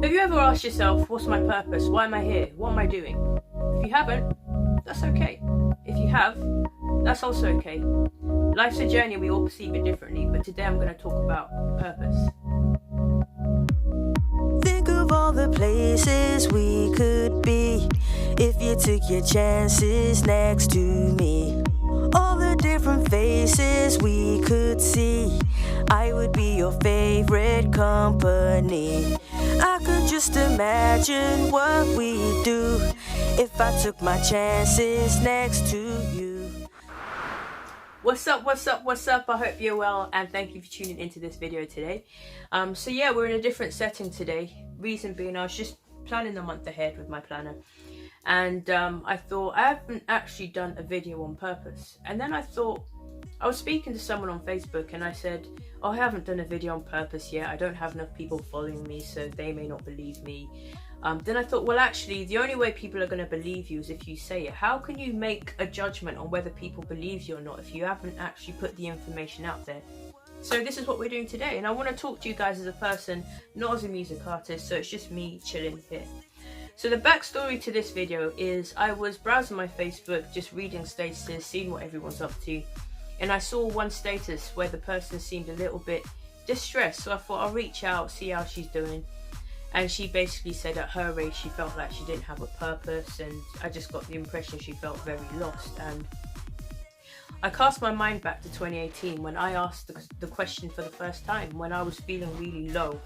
Have you ever asked yourself, what's my purpose? Why am I here? What am I doing? If you haven't, that's okay. If you have, that's also okay. Life's a journey, we all perceive it differently, but today I'm going to talk about purpose. Think of all the places we could be if you took your chances next to me. All the different faces we could see, I would be your favorite company. I could just imagine what we'd do if I took my chances next to you. What's up, what's up, what's up? I hope you're well and thank you for tuning into this video today. So yeah, we're in a different setting today. Reason being, I was just planning the month ahead with my planner. And I thought, I haven't actually done a video on purpose. And then I thought, I was speaking to someone on Facebook and I said, oh, I haven't done a video on purpose yet. I don't have enough people following me, so they may not believe me. Then I thought, well, actually, the only way people are going to believe you is if you say it. How can you make a judgment on whether people believe you or not if you haven't actually put the information out there? So this is what we're doing today. And I want to talk to you guys as a person, not as a music artist. So it's just me chilling here. So the backstory to this video is I was browsing my Facebook, just reading statuses, seeing what everyone's up to. And I saw one status where the person seemed a little bit distressed. So I thought I'll reach out, see how she's doing. And she basically said at her age, she felt like she didn't have a purpose. And I just got the impression she felt very lost. And I cast my mind back to 2018 when I asked the question for the first time. When I was feeling really low,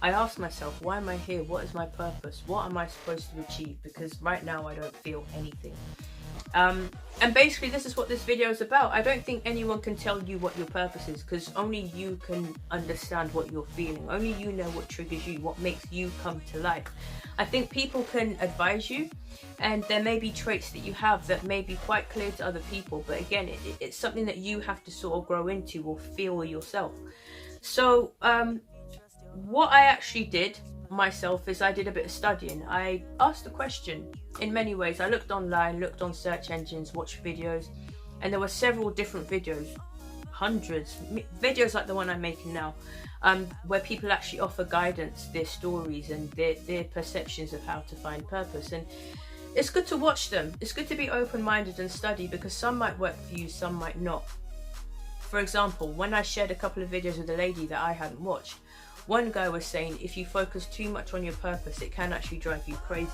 I asked myself, why am I here? What is my purpose? What am I supposed to achieve? Because right now I don't feel anything. And basically this is what this video is about. I don't think anyone can tell you what your purpose is because only you can understand what you're feeling. Only you know what triggers you, what makes you come to life. I think people can advise you and there may be traits that you have that may be quite clear to other people. But again, it's something that you have to sort of grow into or feel yourself. So what I actually did myself is I did a bit of studying. I asked the question in many ways. I looked online, looked on search engines, watched videos, and there were several different videos, hundreds, videos like the one I'm making now, where people actually offer guidance, their stories and their perceptions of how to find purpose. And it's good to watch them. It's good to be open-minded and study because some might work for you, some might not. For example, when I shared a couple of videos with a lady that I hadn't watched, one guy was saying if you focus too much on your purpose, it can actually drive you crazy.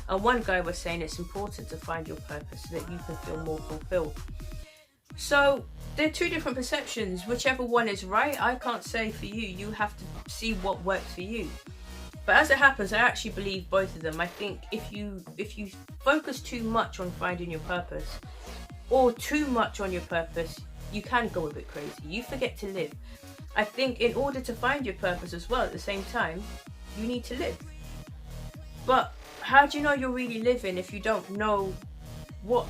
And one guy was saying it's important to find your purpose so that you can feel more fulfilled. So they're two different perceptions. Whichever one is right, I can't say for you. You have to see what works for you. But as it happens, I actually believe both of them. I think if you focus too much on finding your purpose or too much on your purpose, you can go a bit crazy. You forget to live. I think in order to find your purpose as well at the same time, you need to live. But how do you know you're really living if you don't know what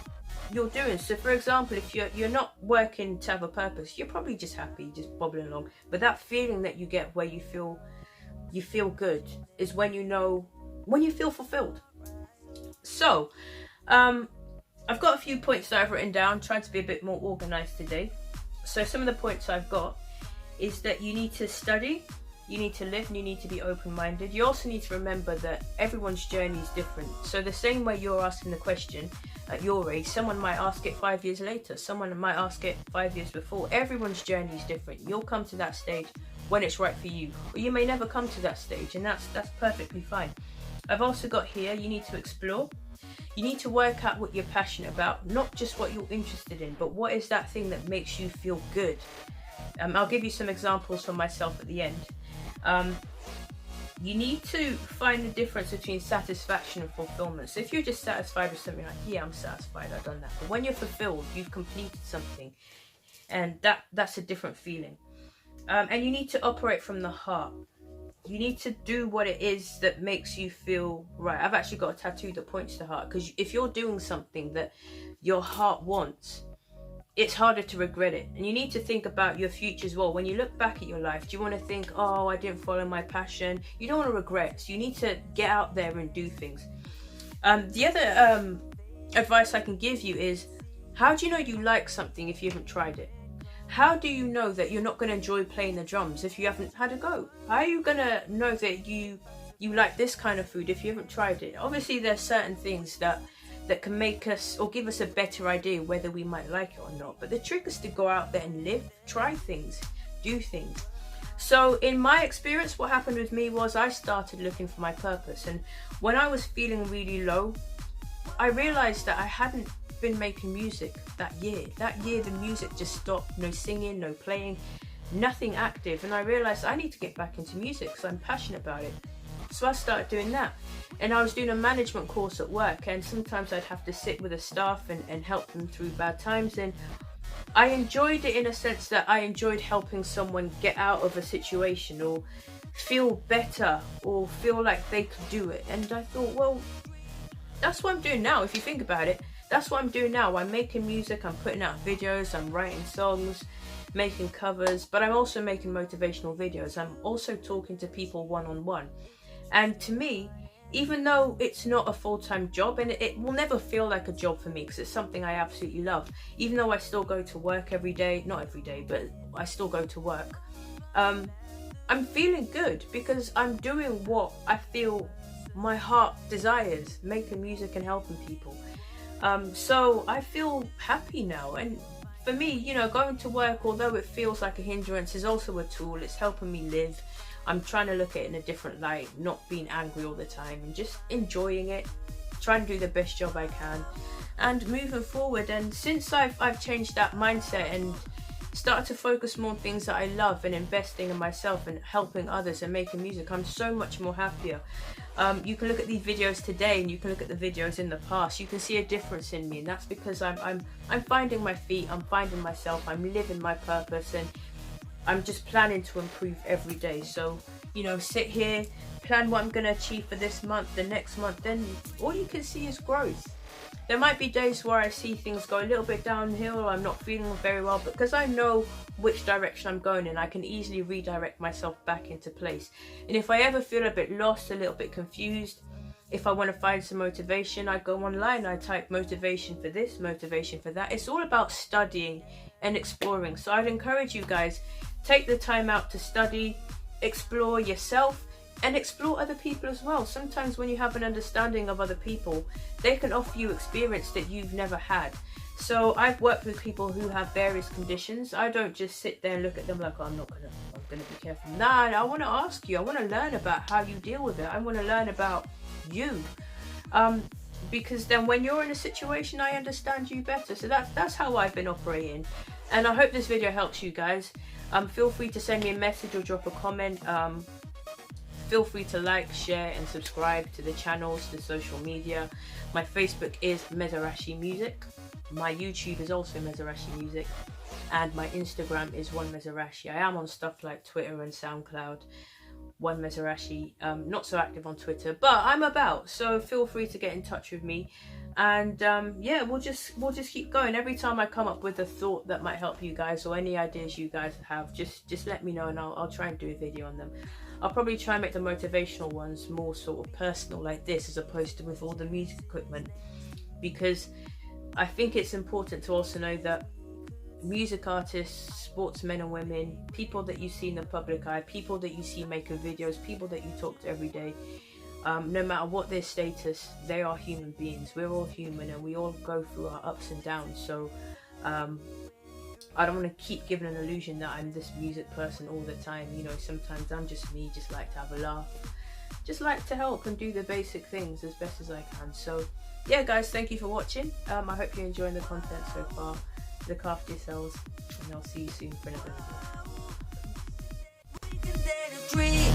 you're doing? So for example, if you're not working to have a purpose, you're probably just happy, just bobbling along. But that feeling that you get where you feel good is when you feel fulfilled. So I've got a few points that I've written down, trying to be a bit more organized today. So some of the points I've got is that you need to study, you need to live, and you need to be open-minded. You also need to remember that everyone's journey is different. So the same way you're asking the question at your age, someone might ask it 5 years later, someone might ask it 5 years before. Everyone's journey is different. You'll come to that stage when it's right for you, or you may never come to that stage, and that's perfectly fine. I've also got here, you need to explore. You need to work out what you're passionate about, not just what you're interested in, but what is that thing that makes you feel good. I'll give you some examples from myself at the end. You need to find the difference between satisfaction and fulfillment. So if you're just satisfied with something, like, yeah, I'm satisfied, I've done that. But when you're fulfilled, you've completed something. And that's a different feeling. And you need to operate from the heart. You need to do what it is that makes you feel right. I've actually got a tattoo that points to heart. Because if you're doing something that your heart wants, it's harder to regret it. And you need to think about your future as well. When you look back at your life, do you want to think, oh, I didn't follow my passion? You don't want to regret. So you need to get out there and do things. The other advice I can give you is, how do you know you like something if you haven't tried it? How do you know that you're not going to enjoy playing the drums if you haven't had a go? How are you going to know that you you like this kind of food if you haven't tried it. Obviously there's certain things that can make us or give us a better idea whether we might like it or not. But the trick is to go out there and live, try things, do things. So in my experience, what happened with me was I started looking for my purpose. And when I was feeling really low, I realized that I hadn't been making music that year. That year the music just stopped, no singing, no playing, nothing active. And I realized I need to get back into music because I'm passionate about it. So I started doing that. And I was doing a management course at work, and sometimes I'd have to sit with the staff and help them through bad times. And I enjoyed it in a sense that I enjoyed helping someone get out of a situation or feel better or feel like they could do it. And I thought, well, that's what I'm doing now. If you think about it, that's what I'm doing now. I'm making music, I'm putting out videos, I'm writing songs, making covers, but I'm also making motivational videos. I'm also talking to people one-on-one. And to me, even though it's not a full-time job, and it will never feel like a job for me because it's something I absolutely love, even though I still go to work every day, not every day, but I still go to work, I'm feeling good because I'm doing what I feel my heart desires, making music and helping people. So I feel happy now. And for me, you know, going to work, although it feels like a hindrance, is also a tool. It's helping me live. I'm trying to look at it in a different light, not being angry all the time and just enjoying it, trying to do the best job I can and moving forward. And since I've changed that mindset and started to focus more on things that I love and investing in myself and helping others and making music, I'm so much more happier. You can look at these videos today and you can look at the videos in the past. You can see a difference in me, and that's because I'm finding my feet, I'm finding myself, I'm living my purpose, and I'm just planning to improve every day. So, you know, sit here, plan what I'm going to achieve for this month, the next month, then all you can see is growth. There might be days where I see things go a little bit downhill or I'm not feeling very well, but because I know which direction I'm going in, I can easily redirect myself back into place. And if I ever feel a bit lost, a little bit confused, if I want to find some motivation, I go online, I type motivation for this, motivation for that. It's all about studying and exploring. So I'd encourage you guys, take the time out to study, explore yourself, and explore other people as well. Sometimes when you have an understanding of other people, they can offer you experience that you've never had. So I've worked with people who have various conditions. I don't just sit there and look at them like, oh, I'm gonna be careful. Nah, I want to ask you. I want to learn about how you deal with it. I want to learn about you. Because then when you're in a situation, I understand you better. So that's how I've been operating. And I hope this video helps you guys. Feel free to send me a message or drop a comment. Feel free to like, share and subscribe to the channels, the social media. My Facebook is Mezurashii Music. My YouTube is also Mezurashii Music. And my Instagram is OneMezurashii. I am on stuff like Twitter and SoundCloud. OneMezurashii. Not so active on Twitter, but I'm about. So feel free to get in touch with me. And yeah, we'll just keep going. Every time I come up with a thought that might help you guys or any ideas you guys have, just let me know and I'll try and do a video on them. I'll probably try and make the motivational ones more sort of personal like this, as opposed to with all the music equipment, because I think it's important to also know that music artists, sportsmen and women, people that you see in the public eye, people that you see making videos, people that you talk to every day, no matter what their status, they are human beings. We're all human and we all go through our ups and downs. So I don't want to keep giving an illusion that I'm this music person all the time. You know, sometimes I'm just me, just like to have a laugh, just like to help and do the basic things as best as I can. So yeah guys, thank you for watching. I hope you're enjoying the content so far. Look after yourselves and I'll see you soon for another video.